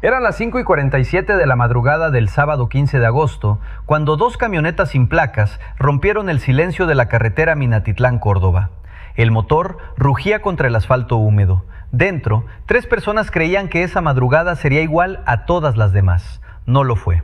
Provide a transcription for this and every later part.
Eran las 5:47 de la madrugada del sábado 15 de agosto, cuando dos camionetas sin placas rompieron el silencio de la carretera Minatitlán-Córdoba. El motor rugía contra el asfalto húmedo. Dentro, 3 personas creían que esa madrugada sería igual a todas las demás. No lo fue.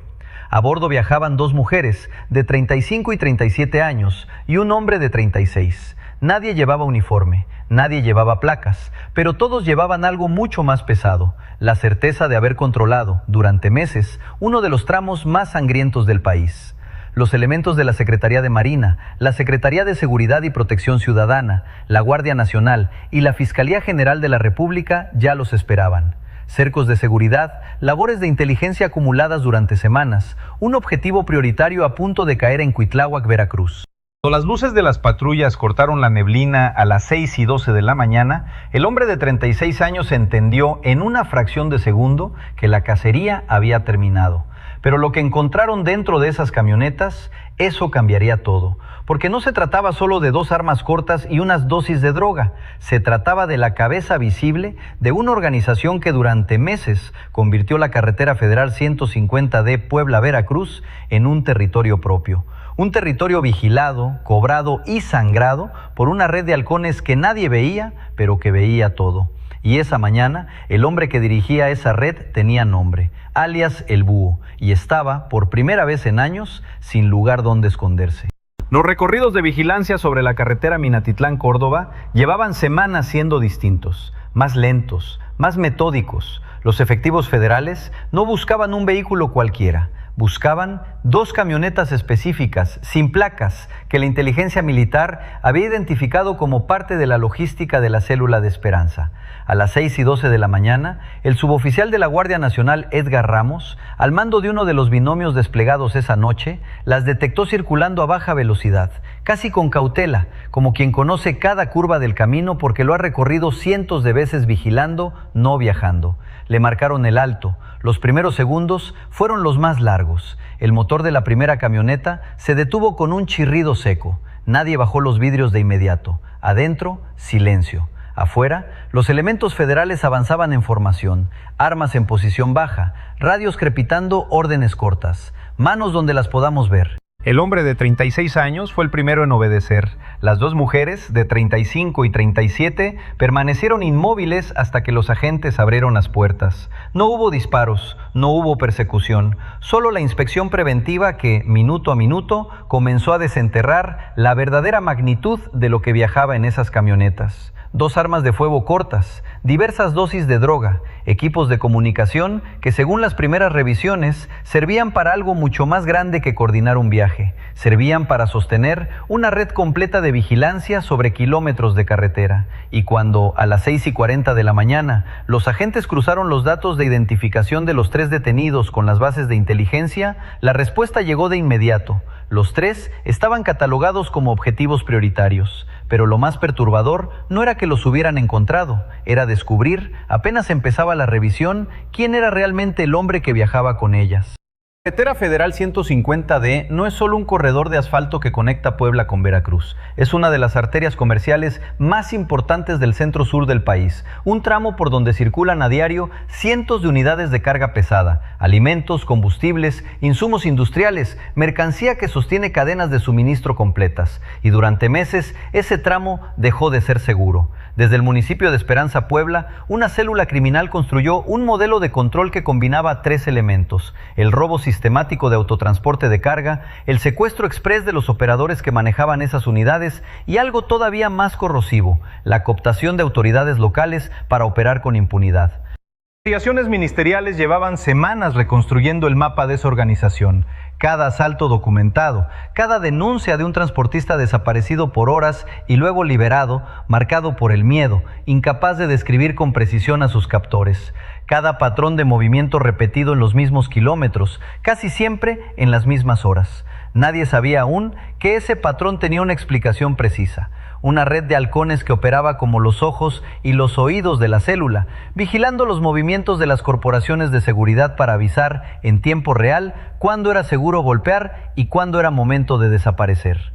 A bordo viajaban 2 mujeres de 35 y 37 años y un hombre de 36. Nadie llevaba uniforme, nadie llevaba placas, pero todos llevaban algo mucho más pesado: la certeza de haber controlado, durante meses, uno de los tramos más sangrientos del país. Los elementos de la Secretaría de Marina, la Secretaría de Seguridad y Protección Ciudadana, la Guardia Nacional y la Fiscalía General de la República ya los esperaban. Cercos de seguridad, labores de inteligencia acumuladas durante semanas, un objetivo prioritario a punto de caer en Cuitláhuac, Veracruz. Cuando las luces de las patrullas cortaron la neblina a las 6:12 de la mañana, el hombre de 36 años entendió en una fracción de segundo que la cacería había terminado. Pero lo que encontraron dentro de esas camionetas, eso cambiaría todo. Porque no se trataba solo de 2 armas cortas y unas dosis de droga. Se trataba de la cabeza visible de una organización que durante meses convirtió la carretera federal 150D Puebla-Veracruz en un territorio propio. Un territorio vigilado, cobrado y sangrado por una red de halcones que nadie veía, pero que veía todo. Y esa mañana, el hombre que dirigía esa red tenía nombre, alias El Búho, y estaba, por primera vez en años, sin lugar donde esconderse. Los recorridos de vigilancia sobre la carretera Minatitlán-Córdoba llevaban semanas siendo distintos, más lentos, más metódicos. Los efectivos federales no buscaban un vehículo cualquiera. Buscaban 2 camionetas específicas, sin placas, que la inteligencia militar había identificado como parte de la logística de la célula de Esperanza. A las 6:12 de la mañana, el suboficial de la Guardia Nacional, Edgar Ramos, al mando de uno de los binomios desplegados esa noche, las detectó circulando a baja velocidad, casi con cautela, como quien conoce cada curva del camino porque lo ha recorrido cientos de veces vigilando, no viajando. Le marcaron el alto. Los primeros segundos fueron los más largos. El motor de la primera camioneta se detuvo con un chirrido seco. Nadie bajó los vidrios de inmediato. Adentro, silencio. Afuera, los elementos federales avanzaban en formación, armas en posición baja, radios crepitando órdenes cortas, manos donde las podamos ver. El hombre de 36 años fue el primero en obedecer. Las 2 mujeres, de 35 y 37, permanecieron inmóviles hasta que los agentes abrieron las puertas. No hubo disparos, no hubo persecución, solo la inspección preventiva que, minuto a minuto, comenzó a desenterrar la verdadera magnitud de lo que viajaba en esas camionetas. 2 armas de fuego cortas, diversas dosis de droga, equipos de comunicación que, según las primeras revisiones, servían para algo mucho más grande que coordinar un viaje. Servían para sostener una red completa de vigilancia sobre kilómetros de carretera. Y cuando, a las 6:40 de la mañana, los agentes cruzaron los datos de identificación de los 3 detenidos con las bases de inteligencia, la respuesta llegó de inmediato. Los 3 estaban catalogados como objetivos prioritarios. Pero lo más perturbador no era que los hubieran encontrado, era descubrir, apenas empezaba la revisión, quién era realmente el hombre que viajaba con ellas. La carretera federal 150D no es solo un corredor de asfalto que conecta Puebla con Veracruz. Es una de las arterias comerciales más importantes del centro sur del país. Un tramo por donde circulan a diario cientos de unidades de carga pesada, alimentos, combustibles, insumos industriales, mercancía que sostiene cadenas de suministro completas. Y durante meses ese tramo dejó de ser seguro. Desde el municipio de Esperanza, Puebla, una célula criminal construyó un modelo de control que combinaba 3 elementos: el robo sistemático de autotransporte de carga, el secuestro exprés de los operadores que manejaban esas unidades y algo todavía más corrosivo: la cooptación de autoridades locales para operar con impunidad. Investigaciones ministeriales llevaban semanas reconstruyendo el mapa de esa organización. Cada asalto documentado, cada denuncia de un transportista desaparecido por horas y luego liberado, marcado por el miedo, incapaz de describir con precisión a sus captores. Cada patrón de movimiento repetido en los mismos kilómetros, casi siempre en las mismas horas. Nadie sabía aún que ese patrón tenía una explicación precisa. Una red de halcones que operaba como los ojos y los oídos de la célula, vigilando los movimientos de las corporaciones de seguridad para avisar en tiempo real cuándo era seguro golpear y cuándo era momento de desaparecer.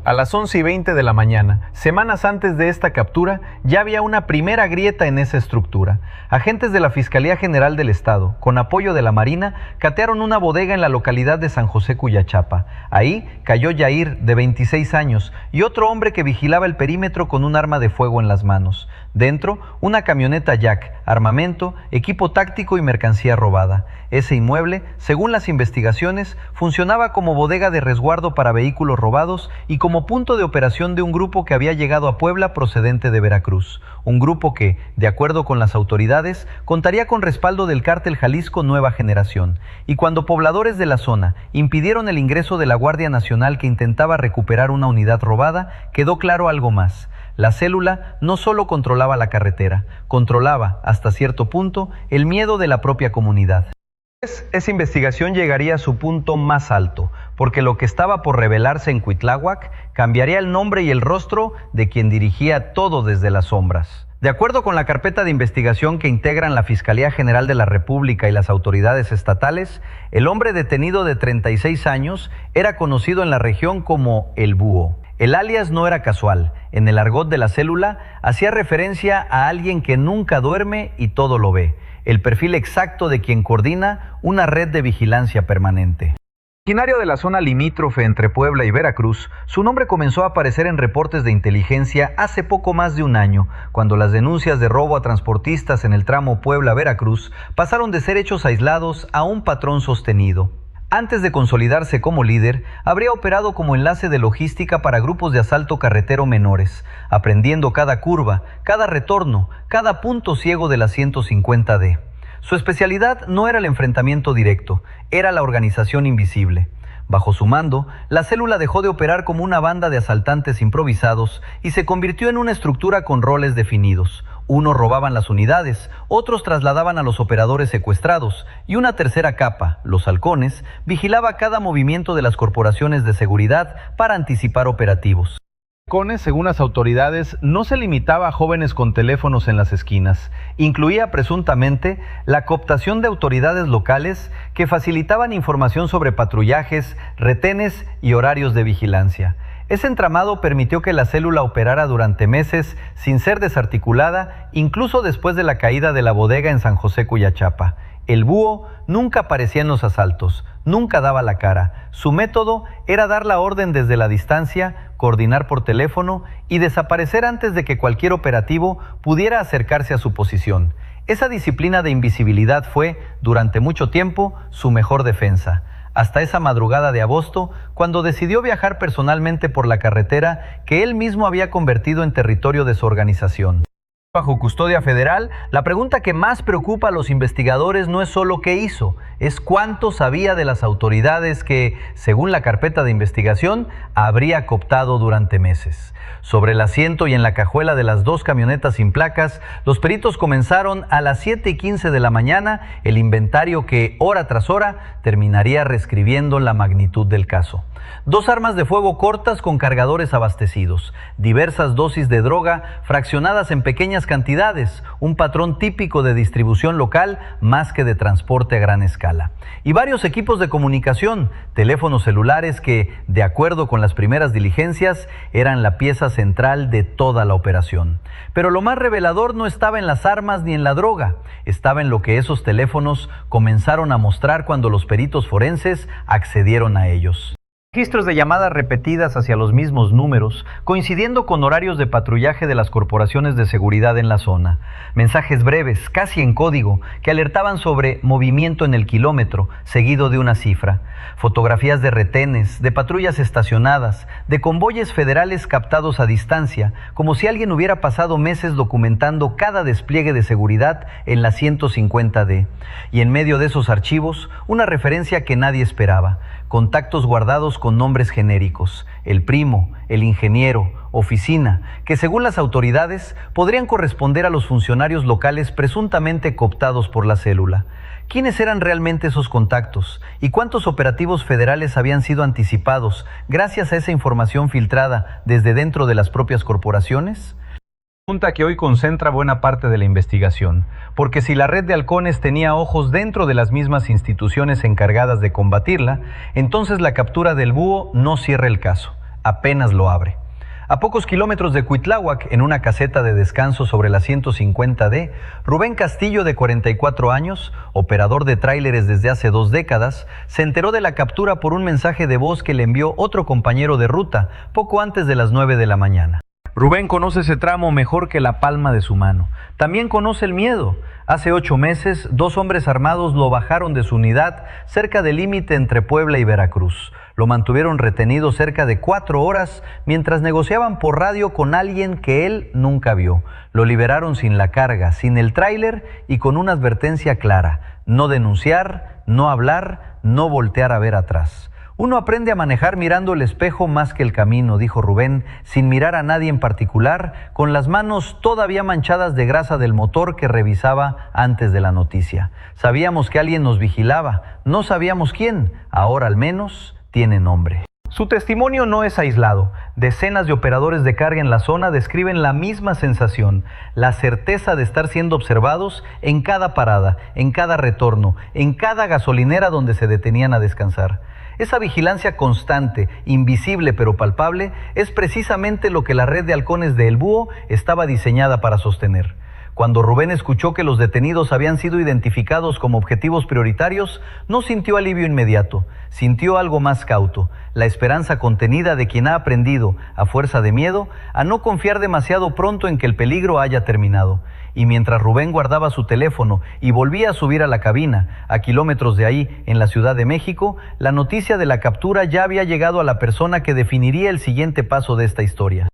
A las 11:20 de la mañana, semanas antes de esta captura, ya había una primera grieta en esa estructura. Agentes de la Fiscalía General del Estado, con apoyo de la Marina, catearon una bodega en la localidad de San José Cuyachapa. Ahí cayó Yair, de 26 años, y otro hombre que vigilaba el perímetro con un arma de fuego en las manos. Dentro, una camioneta Jack, armamento, equipo táctico y mercancía robada. Ese inmueble, según las investigaciones, funcionaba como bodega de resguardo para vehículos robados y como punto de operación de un grupo que había llegado a Puebla procedente de Veracruz. Un grupo que, de acuerdo con las autoridades, contaría con respaldo del cártel Jalisco Nueva Generación. Y cuando pobladores de la zona impidieron el ingreso de la Guardia Nacional que intentaba recuperar una unidad robada, quedó claro algo más. La célula no solo controlaba la carretera, controlaba, hasta cierto punto, el miedo de la propia comunidad. Esa investigación llegaría a su punto más alto, porque lo que estaba por revelarse en Cuitláhuac cambiaría el nombre y el rostro de quien dirigía todo desde las sombras. De acuerdo con la carpeta de investigación que integran la Fiscalía General de la República y las autoridades estatales, el hombre detenido de 36 años era conocido en la región como El Búho. El alias no era casual. En el argot de la célula hacía referencia a alguien que nunca duerme y todo lo ve. El perfil exacto de quien coordina una red de vigilancia permanente. Originario de la zona limítrofe entre Puebla y Veracruz, su nombre comenzó a aparecer en reportes de inteligencia hace poco más de un año, cuando las denuncias de robo a transportistas en el tramo Puebla-Veracruz pasaron de ser hechos aislados a un patrón sostenido. Antes de consolidarse como líder, habría operado como enlace de logística para grupos de asalto carretero menores, aprendiendo cada curva, cada retorno, cada punto ciego de la 150D. Su especialidad no era el enfrentamiento directo, era la organización invisible. Bajo su mando, la célula dejó de operar como una banda de asaltantes improvisados y se convirtió en una estructura con roles definidos. Unos robaban las unidades, otros trasladaban a los operadores secuestrados y una tercera capa, los halcones, vigilaba cada movimiento de las corporaciones de seguridad para anticipar operativos. Halcones, según las autoridades, no se limitaba a jóvenes con teléfonos en las esquinas. Incluía presuntamente la cooptación de autoridades locales que facilitaban información sobre patrullajes, retenes y horarios de vigilancia. Ese entramado permitió que la célula operara durante meses sin ser desarticulada, incluso después de la caída de la bodega en San José Cuyachapa. El Búho nunca aparecía en los asaltos, nunca daba la cara. Su método era dar la orden desde la distancia, coordinar por teléfono y desaparecer antes de que cualquier operativo pudiera acercarse a su posición. Esa disciplina de invisibilidad fue, durante mucho tiempo, su mejor defensa. Hasta esa madrugada de agosto, cuando decidió viajar personalmente por la carretera que él mismo había convertido en territorio de su organización. Bajo custodia federal, la pregunta que más preocupa a los investigadores no es solo qué hizo, es cuánto sabía de las autoridades que, según la carpeta de investigación, habría cooptado durante meses. Sobre el asiento y en la cajuela de las dos camionetas sin placas, los peritos comenzaron a las 7:15 de la mañana el inventario que, hora tras hora, terminaría reescribiendo la magnitud del caso. 2 armas de fuego cortas con cargadores abastecidos, diversas dosis de droga fraccionadas en pequeñas cantidades, un patrón típico de distribución local más que de transporte a gran escala. Y varios equipos de comunicación, teléfonos celulares que, de acuerdo con las primeras diligencias, eran la pieza central de toda la operación. Pero lo más revelador no estaba en las armas ni en la droga, estaba en lo que esos teléfonos comenzaron a mostrar cuando los peritos forenses accedieron a ellos. Registros de llamadas repetidas hacia los mismos números, coincidiendo con horarios de patrullaje de las corporaciones de seguridad en la zona. Mensajes breves, casi en código, que alertaban sobre movimiento en el kilómetro, seguido de una cifra. Fotografías de retenes, de patrullas estacionadas, de convoyes federales captados a distancia, como si alguien hubiera pasado meses documentando cada despliegue de seguridad en la 150D. Y en medio de esos archivos, una referencia que nadie esperaba. Contactos guardados con nombres genéricos, el primo, el ingeniero, oficina, que según las autoridades podrían corresponder a los funcionarios locales presuntamente cooptados por la célula. ¿Quiénes eran realmente esos contactos? ¿Y cuántos operativos federales habían sido anticipados gracias a esa información filtrada desde dentro de las propias corporaciones? Pregunta que hoy concentra buena parte de la investigación, porque si la red de halcones tenía ojos dentro de las mismas instituciones encargadas de combatirla, entonces la captura del Búho no cierra el caso. apenas lo abre. A pocos kilómetros de Cuitláhuac, en una caseta de descanso sobre la 150D, Rubén Castillo, de 44 años, operador de tráileres desde hace 2 décadas, se enteró de la captura por un mensaje de voz que le envió otro compañero de ruta poco antes de las 9 de la mañana. Rubén conoce ese tramo mejor que la palma de su mano. También conoce el miedo. Hace 8 meses, 2 hombres armados lo bajaron de su unidad cerca del límite entre Puebla y Veracruz. Lo mantuvieron retenido cerca de 4 horas mientras negociaban por radio con alguien que él nunca vio. Lo liberaron sin la carga, sin el tráiler y con una advertencia clara: no denunciar, no hablar, no voltear a ver atrás. Uno aprende a manejar mirando el espejo más que el camino, dijo Rubén, sin mirar a nadie en particular, con las manos todavía manchadas de grasa del motor que revisaba antes de la noticia. Sabíamos que alguien nos vigilaba, no sabíamos quién, ahora al menos tiene nombre. Su testimonio no es aislado. Decenas de operadores de carga en la zona describen la misma sensación, la certeza de estar siendo observados en cada parada, en cada retorno, en cada gasolinera donde se detenían a descansar. Esa vigilancia constante, invisible pero palpable, es precisamente lo que la red de halcones de El Búho estaba diseñada para sostener. Cuando Rubén escuchó que los detenidos habían sido identificados como objetivos prioritarios, no sintió alivio inmediato, sintió algo más cauto, la esperanza contenida de quien ha aprendido, a fuerza de miedo, a no confiar demasiado pronto en que el peligro haya terminado. Y mientras Rubén guardaba su teléfono y volvía a subir a la cabina, a kilómetros de ahí, en la Ciudad de México, la noticia de la captura ya había llegado a la persona que definiría el siguiente paso de esta historia.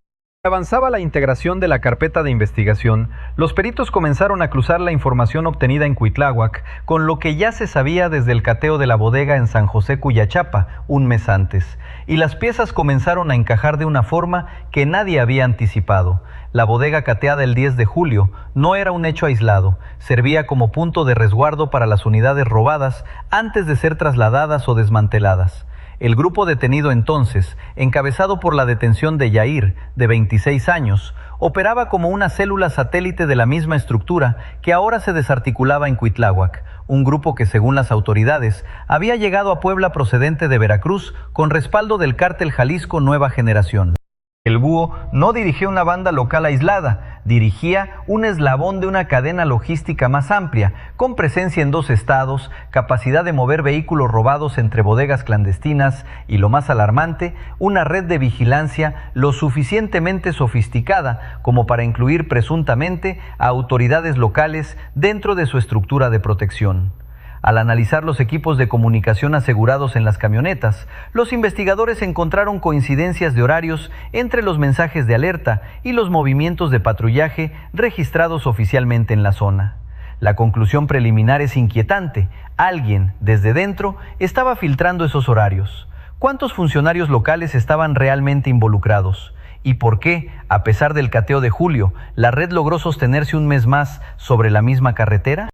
Avanzaba la integración de la carpeta de investigación, los peritos comenzaron a cruzar la información obtenida en Cuitláhuac con lo que ya se sabía desde el cateo de la bodega en San José Cuyachapa, un mes antes, y las piezas comenzaron a encajar de una forma que nadie había anticipado. La bodega cateada el 10 de julio no era un hecho aislado, servía como punto de resguardo para las unidades robadas antes de ser trasladadas o desmanteladas. El grupo detenido entonces, encabezado por la detención de Yair, de 26 años, operaba como una célula satélite de la misma estructura que ahora se desarticulaba en Cuitláhuac, un grupo que, según las autoridades, había llegado a Puebla procedente de Veracruz con respaldo del cártel Jalisco Nueva Generación. El Búho no dirigía una banda local aislada, dirigía un eslabón de una cadena logística más amplia, con presencia en 2 estados, capacidad de mover vehículos robados entre bodegas clandestinas y, lo más alarmante, una red de vigilancia lo suficientemente sofisticada como para incluir presuntamente a autoridades locales dentro de su estructura de protección. Al analizar los equipos de comunicación asegurados en las camionetas, los investigadores encontraron coincidencias de horarios entre los mensajes de alerta y los movimientos de patrullaje registrados oficialmente en la zona. La conclusión preliminar es inquietante. Alguien, desde dentro, estaba filtrando esos horarios. ¿Cuántos funcionarios locales estaban realmente involucrados? ¿Y por qué, a pesar del cateo de julio, la red logró sostenerse un mes más sobre la misma carretera?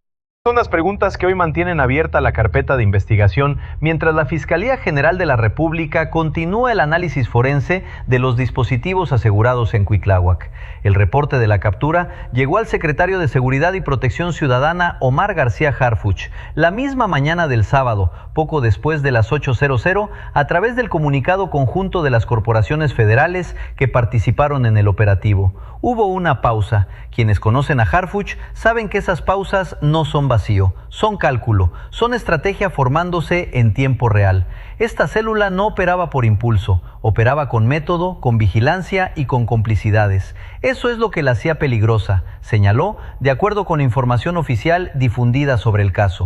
Son las preguntas que hoy mantienen abierta la carpeta de investigación, mientras la Fiscalía General de la República continúa el análisis forense de los dispositivos asegurados en Cuitláhuac. El reporte de la captura llegó al secretario de Seguridad y Protección Ciudadana, Omar García Harfuch, la misma mañana del sábado, poco después de las 8:00, a través del comunicado conjunto de las corporaciones federales que participaron en el operativo. Hubo una pausa. Quienes conocen a Harfuch saben que esas pausas no son vacío, son cálculo, son estrategia formándose en tiempo real. Esta célula no operaba por impulso, operaba con método, con vigilancia y con complicidades. Eso es lo que la hacía peligrosa, señaló, de acuerdo con información oficial difundida sobre el caso.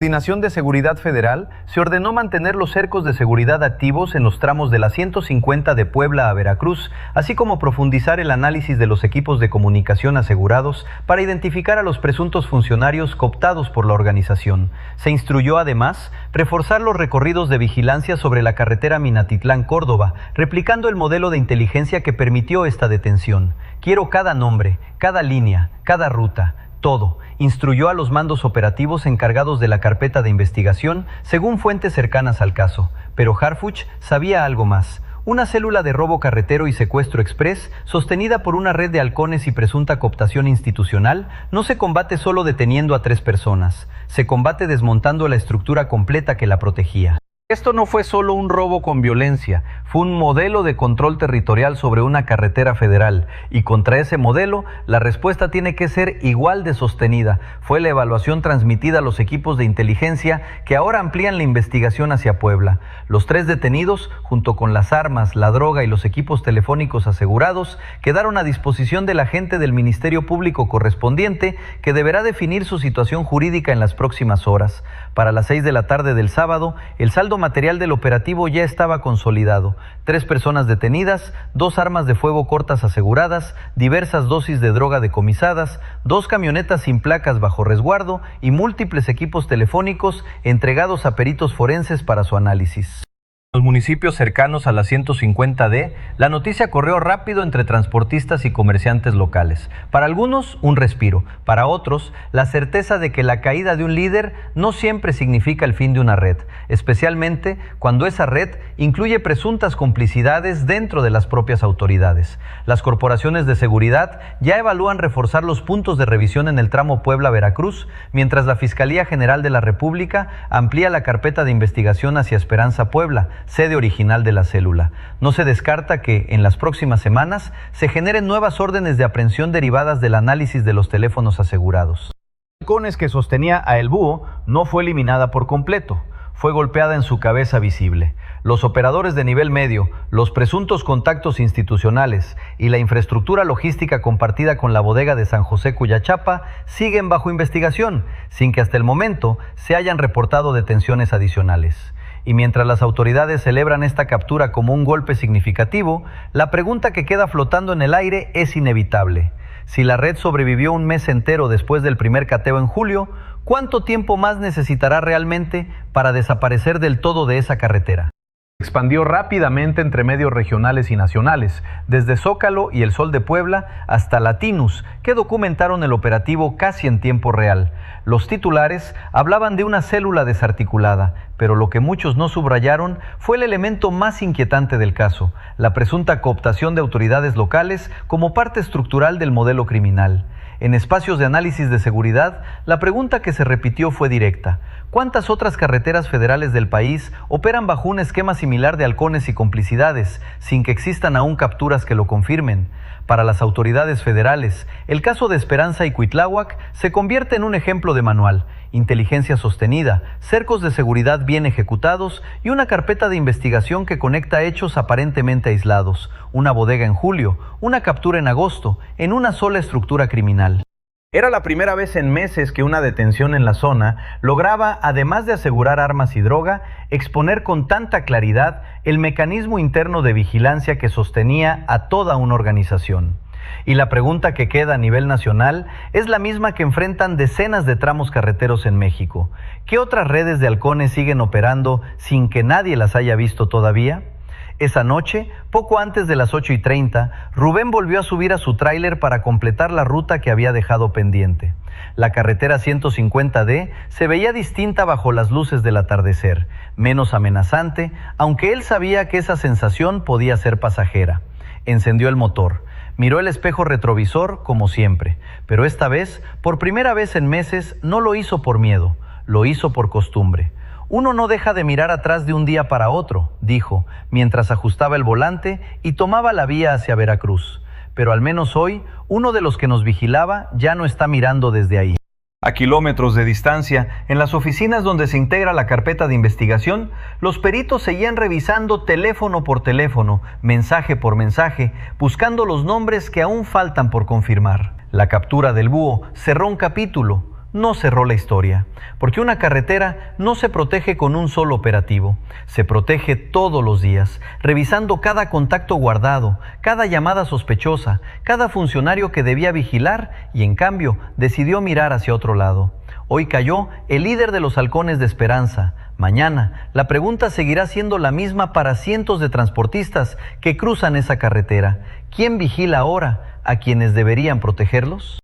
La Coordinación de Seguridad Federal se ordenó mantener los cercos de seguridad activos en los tramos de la 150 de Puebla a Veracruz, así como profundizar el análisis de los equipos de comunicación asegurados para identificar a los presuntos funcionarios cooptados por la organización. Se instruyó además reforzar los recorridos de vigilancia sobre la carretera Minatitlán-Córdoba, replicando el modelo de inteligencia que permitió esta detención. Quiero cada nombre, cada línea, cada ruta, todo. Instruyó a los mandos operativos encargados de la carpeta de investigación según fuentes cercanas al caso. Pero Harfuch sabía algo más. Una célula de robo carretero y secuestro express, sostenida por una red de halcones y presunta cooptación institucional, no se combate solo deteniendo a 3 personas. Se combate desmontando la estructura completa que la protegía. Esto no fue solo un robo con violencia, fue un modelo de control territorial sobre una carretera federal, y contra ese modelo la respuesta tiene que ser igual de sostenida. Fue la evaluación transmitida a los equipos de inteligencia que ahora amplían la investigación hacia Puebla. Los 3 detenidos, junto con las armas, la droga y los equipos telefónicos asegurados, quedaron a disposición del agente del Ministerio Público correspondiente, que deberá definir su situación jurídica en las próximas horas. Para las 6 de la tarde del sábado, el saldo material del operativo ya estaba consolidado. 3 personas detenidas, 2 armas de fuego cortas aseguradas, diversas dosis de droga decomisadas, 2 camionetas sin placas bajo resguardo y múltiples equipos telefónicos entregados a peritos forenses para su análisis. En los municipios cercanos a la 150D, la noticia corrió rápido entre transportistas y comerciantes locales. Para algunos, un respiro. Para otros, la certeza de que la caída de un líder no siempre significa el fin de una red, especialmente cuando esa red incluye presuntas complicidades dentro de las propias autoridades. Las corporaciones de seguridad ya evalúan reforzar los puntos de revisión en el tramo Puebla-Veracruz, mientras la Fiscalía General de la República amplía la carpeta de investigación hacia Esperanza Puebla, sede original de la célula. No se descarta que en las próximas semanas se generen nuevas órdenes de aprehensión derivadas del análisis de los teléfonos asegurados. Los halcones que sostenía a El Búho no fue eliminada por completo, fue golpeada en su cabeza visible. Los operadores de nivel medio, los presuntos contactos institucionales y la infraestructura logística compartida con la bodega de San José Cuyachapa siguen bajo investigación, sin que hasta el momento se hayan reportado detenciones adicionales. Y mientras las autoridades celebran esta captura como un golpe significativo, la pregunta que queda flotando en el aire es inevitable. Si la red sobrevivió un mes entero después del primer cateo en julio, ¿cuánto tiempo más necesitará realmente para desaparecer del todo de esa carretera? Expandió rápidamente entre medios regionales y nacionales, desde Zócalo y El Sol de Puebla hasta Latinus, que documentaron el operativo casi en tiempo real. Los titulares hablaban de una célula desarticulada, pero lo que muchos no subrayaron fue el elemento más inquietante del caso, la presunta cooptación de autoridades locales como parte estructural del modelo criminal. En espacios de análisis de seguridad, la pregunta que se repitió fue directa: ¿cuántas otras carreteras federales del país operan bajo un esquema similar de halcones y complicidades, sin que existan aún capturas que lo confirmen? Para las autoridades federales, el caso de Esperanza y Cuitláhuac se convierte en un ejemplo de manual: inteligencia sostenida, cercos de seguridad bien ejecutados y una carpeta de investigación que conecta hechos aparentemente aislados, una bodega en julio, una captura en agosto, en una sola estructura criminal. Era la primera vez en meses que una detención en la zona lograba, además de asegurar armas y droga, exponer con tanta claridad el mecanismo interno de vigilancia que sostenía a toda una organización. Y la pregunta que queda a nivel nacional es la misma que enfrentan decenas de tramos carreteros en México. ¿Qué otras redes de halcones siguen operando sin que nadie las haya visto todavía? Esa noche, poco antes de las 8:30, Rubén volvió a subir a su tráiler para completar la ruta que había dejado pendiente. La carretera 150D se veía distinta bajo las luces del atardecer, menos amenazante, aunque él sabía que esa sensación podía ser pasajera. Encendió el motor, miró el espejo retrovisor como siempre, pero esta vez, por primera vez en meses, no lo hizo por miedo, lo hizo por costumbre. Uno no deja de mirar atrás de un día para otro, dijo, mientras ajustaba el volante y tomaba la vía hacia Veracruz. Pero al menos hoy, uno de los que nos vigilaba ya no está mirando desde ahí. A kilómetros de distancia, en las oficinas donde se integra la carpeta de investigación, los peritos seguían revisando teléfono por teléfono, mensaje por mensaje, buscando los nombres que aún faltan por confirmar. La captura del búho cerró un capítulo. No cerró la historia, porque una carretera no se protege con un solo operativo, se protege todos los días, revisando cada contacto guardado, cada llamada sospechosa, cada funcionario que debía vigilar y en cambio decidió mirar hacia otro lado. Hoy cayó el líder de los halcones de Esperanza. Mañana la pregunta seguirá siendo la misma para cientos de transportistas que cruzan esa carretera. ¿Quién vigila ahora a quienes deberían protegerlos?